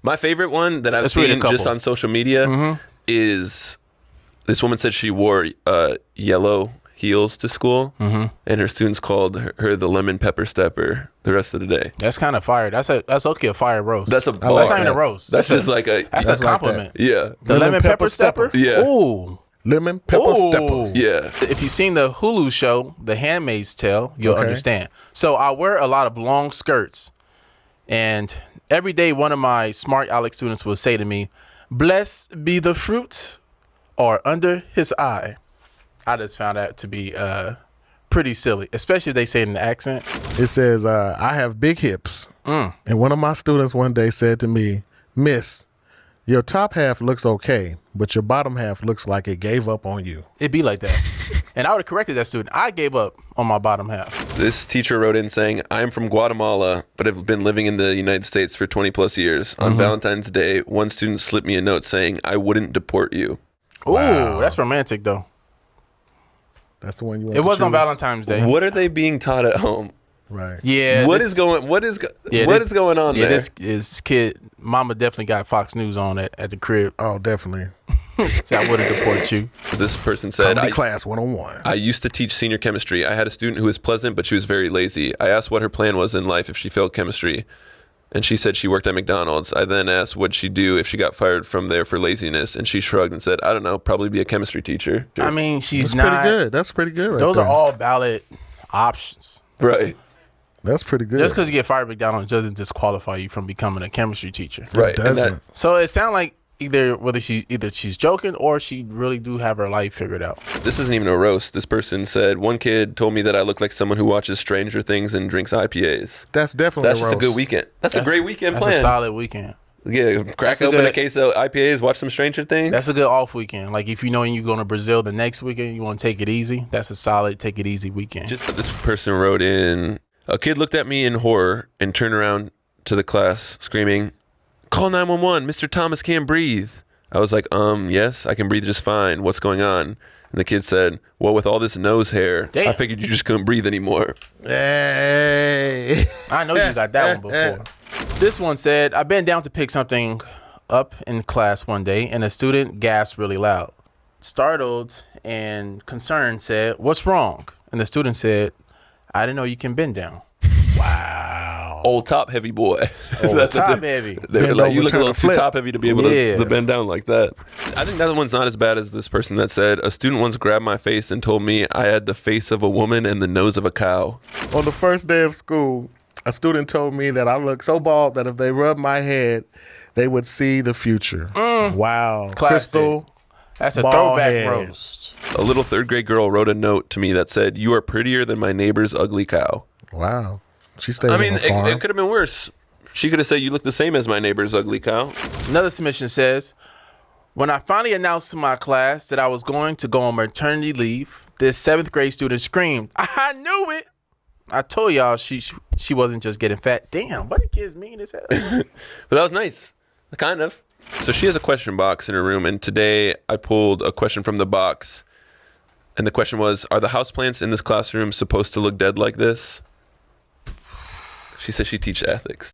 My favorite one that I've Let's read a seen couple. just on social media is this woman said she wore yellow heels to school, and her students called her the lemon pepper stepper the rest of the day. That's kind of fire. That's okay. A fire roast. That's a That's bar. not even a roast. That's just like a That's That's a like compliment. yeah, The lemon pepper stepper. Yeah. Ooh. Lemon pepper Ooh. steppers. yeah. If you've seen the Hulu show, The Handmaid's Tale, you'll Okay. understand. So I wear a lot of long skirts, and every day one of my smart Alex students will say to me, "Blessed be the fruit or under his eye." I just found that to be pretty silly, especially if they say it in the accent. It says, I have big hips. And one of my students one day said to me, "Miss, your top half looks okay, but your bottom half looks like it gave up on you." It'd be like that. And I would have corrected that student. I gave up on my bottom half. This teacher wrote in saying, "I'm from Guatemala, but have been living in the United States for 20 plus years. On Valentine's Day, one student slipped me a note saying, 'I wouldn't deport you.'" Ooh, that's romantic though. That's the one you want It to was on choose? Valentine's Day. What are they being taught at home? Right. Yeah. What this- is going? What is Yeah, what this- is going on Yeah, there? this kid, mama definitely got Fox News on at the crib. Oh, definitely. So I would have deported you. This person said, Comedy class 101. I used to teach senior chemistry. I had a student who was pleasant, but she was very lazy. I asked what her plan was in life if she failed chemistry, and she said she worked at McDonald's. I then asked what'd she do if she got fired from there for laziness, and she shrugged and said, "I don't know, probably be a chemistry teacher." I mean, she's That's not. pretty good. That's pretty good right Those there. are all valid options. Right, That's pretty good. Just because you get fired at McDonald's doesn't disqualify you from becoming a chemistry teacher. right. And doesn't. So it sounds like either she's joking or she really do have her life figured out. this isn't even a roast. This person said, "One kid told me that I look like someone who watches Stranger Things and drinks IPAs." That's definitely That's a just a roast. good weekend. That's a great weekend That's plan. a solid weekend. Yeah, crack That's a open a good- case of IPAs, watch some Stranger Things. That's a good off weekend. Like if you know you're going to Brazil the next weekend, you want to take it easy. That's a solid take it easy weekend. Just this person wrote in, "A kid looked at me in horror and turned around to the class screaming, 'Call 911, Mr. Thomas can't breathe.' I was like, yes, I can breathe just fine. What's going on?" And the kid said, "Well, with all this nose hair, Damn. I figured you just couldn't breathe anymore." Hey. I know you got that one before. This one said, "I bent down to pick something up in class one day, and a student gasped really loud. Startled and concerned, said, 'What's wrong?' And the student said, 'I didn't know you can bend down.'" Wow. Old top heavy boy. Old That's what top they- heavy. They were Bend like, over, "You look a turn little a too flip." top heavy to be able Yeah. to bend down like that." I think that one's not as bad as this person that said, "A student once grabbed my face and told me I had the face of a woman and the nose of a cow." On the first day of school, a student told me that I look so bald that if they rubbed my head, they would see the future. Wow. Classic. Crystal. That's a Bald throwback head. roast. A little third grade girl wrote a note to me that said, "You are prettier than my neighbor's ugly cow." Wow. She stays I mean, on the farm. it could have been worse. She could have said, "You look the same as my neighbor's ugly cow." Another submission says, "When I finally announced to my class that I was going to go on maternity leave, this 7th grade student screamed, 'I knew it!' I told y'all she wasn't just getting fat." Damn, what the kids mean is that? But that was nice. Kind of. So she has a question box in her room, and today I pulled a question from the box. And the question was, "Are the houseplants in this classroom supposed to look dead like this?" She says she teaches ethics.